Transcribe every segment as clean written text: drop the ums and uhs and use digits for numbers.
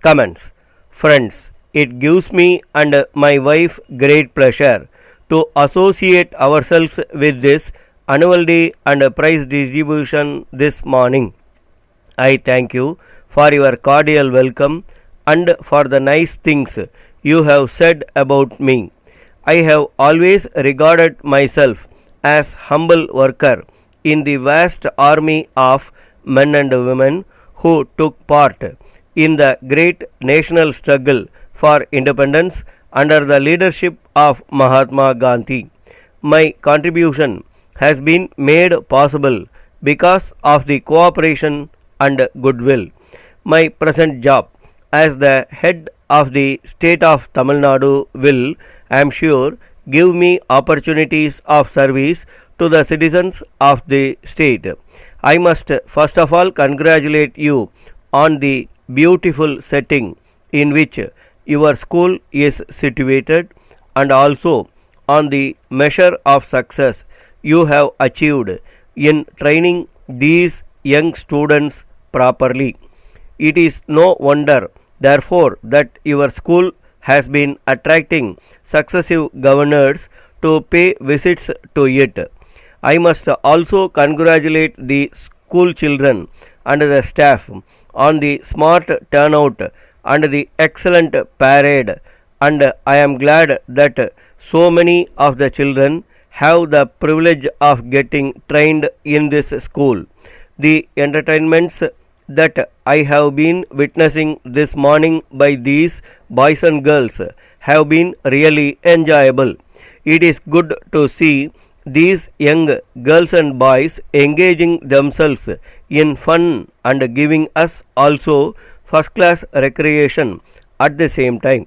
Comments. Friends, it gives me and my wife great pleasure to associate ourselves with this annual day and prize distribution this morning. I thank you for your cordial welcome and for the nice things you have said about me. I have always regarded myself as humble worker in the vast army of men and women who took part in the great national struggle for independence under the leadership of Mahatma Gandhi. My contribution has been made possible because of the cooperation and goodwill. My present job as the head of the state of Tamil Nadu will, I am sure, give me opportunities of service to the citizens of the state. I must first of all congratulate you on the beautiful setting in which your school is situated and also on the measure of success you have achieved in training these young students properly. It is no wonder, therefore, that your school has been attracting successive governors to pay visits to it. I must also congratulate the school children and the staff on the smart turnout and the excellent parade, and I am glad that so many of the children have the privilege of getting trained in this school. The entertainments that I have been witnessing this morning by these boys and girls have been really enjoyable. It is good to see these young girls and boys engaging themselves in fun and giving us also first class recreation at the same time.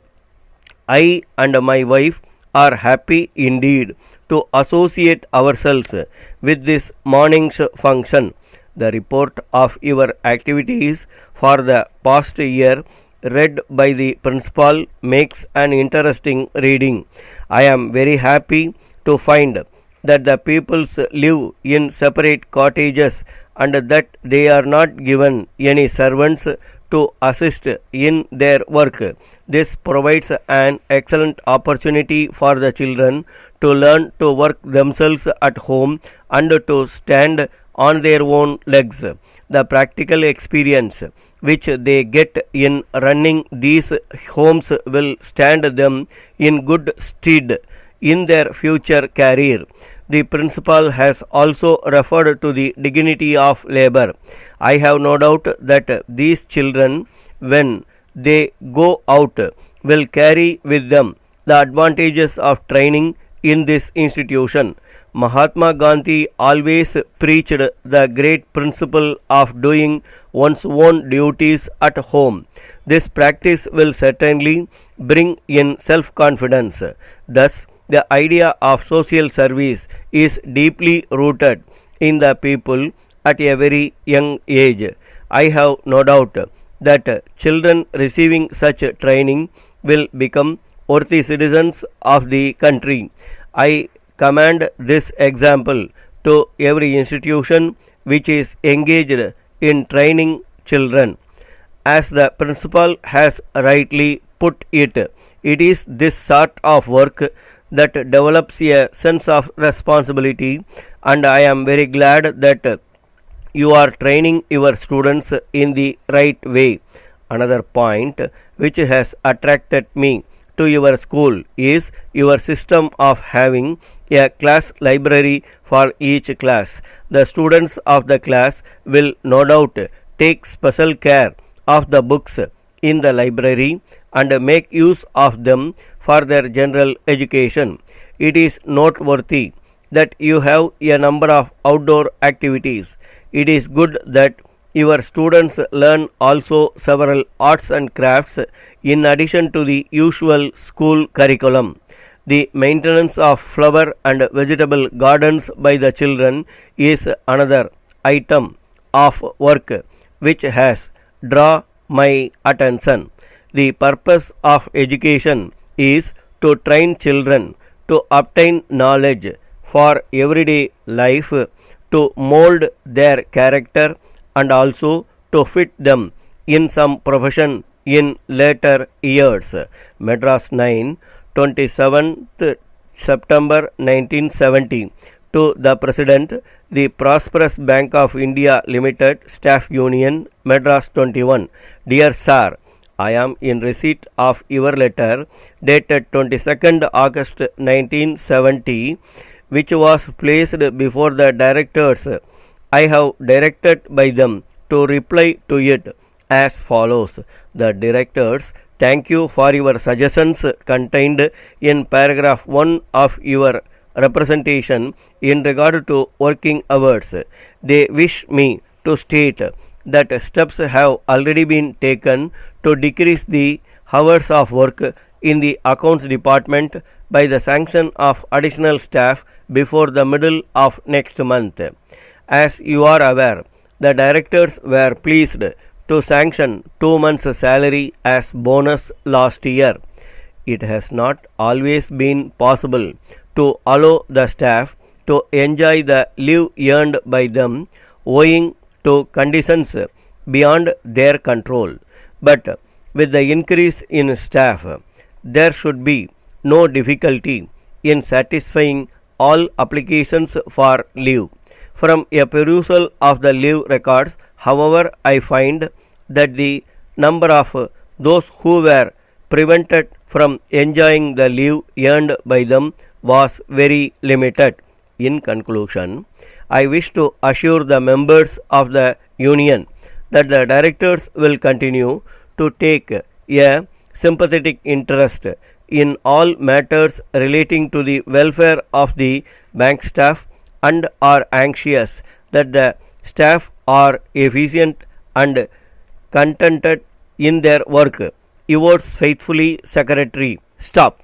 I and my wife are happy indeed to associate ourselves with this morning's function. The report of your activities for the past year read by the principal makes an interesting reading. I am very happy to find that the peoples live in separate cottages and that they are not given any servants to assist in their work. This provides an excellent opportunity for the children to learn to work themselves at home and to stand on their own legs. The practical experience which they get in running these homes will stand them in good stead in their future career. The principal has also referred to the dignity of labor. I have no doubt that these children, when they go out, will carry with them the advantages of training in this institution. Mahatma Gandhi always preached the great principle of doing one's own duties at home. This practice will certainly bring in self-confidence. Thus, the idea of social service is deeply rooted in the people at a very young age. I have no doubt that children receiving such training will become worthy citizens of the country. I commend this example to every institution which is engaged in training children. As the principal has rightly put it, it is this sort of work that develops a sense of responsibility, and I am very glad that you are training your students in the right way. Another point which has attracted me to your school is your system of having a class library for each class. The students of the class will no doubt take special care of the books in the library and make use of them for their general education. It is noteworthy that you have a number of outdoor activities. It is good that your students learn also several arts and crafts in addition to the usual school curriculum. The maintenance of flower and vegetable gardens by the children is another item of work which has drawn my attention. The purpose of education is to train children to obtain knowledge for everyday life, to mold their character and also to fit them in some profession in later years. Madras 9, 27th September 1970. To the President, the Prosperous Bank of India Limited, Staff Union, Madras 21. Dear Sir, I am in receipt of your letter dated 22nd August 1970, which was placed before the directors. I have directed by them to reply to it as follows. The directors thank you for your suggestions contained in paragraph 1 of your representation in regard to working hours. They wish me to state that steps have already been taken to decrease the hours of work in the accounts department by the sanction of additional staff before the middle of next month. As you are aware, the directors were pleased to sanction 2 months' salary as bonus last year. It has not always been possible to allow the staff to enjoy the leave earned by them owing to conditions beyond their control. But with the increase in staff, there should be no difficulty in satisfying all applications for leave. From a perusal of the leave records, however, I find that the number of those who were prevented from enjoying the leave earned by them was very limited. In conclusion, I wish to assure the members of the Union that the directors will continue to take a sympathetic interest in all matters relating to the welfare of the bank staff and are anxious that the staff are efficient and contented in their work. Yours faithfully, Secretary. Stop.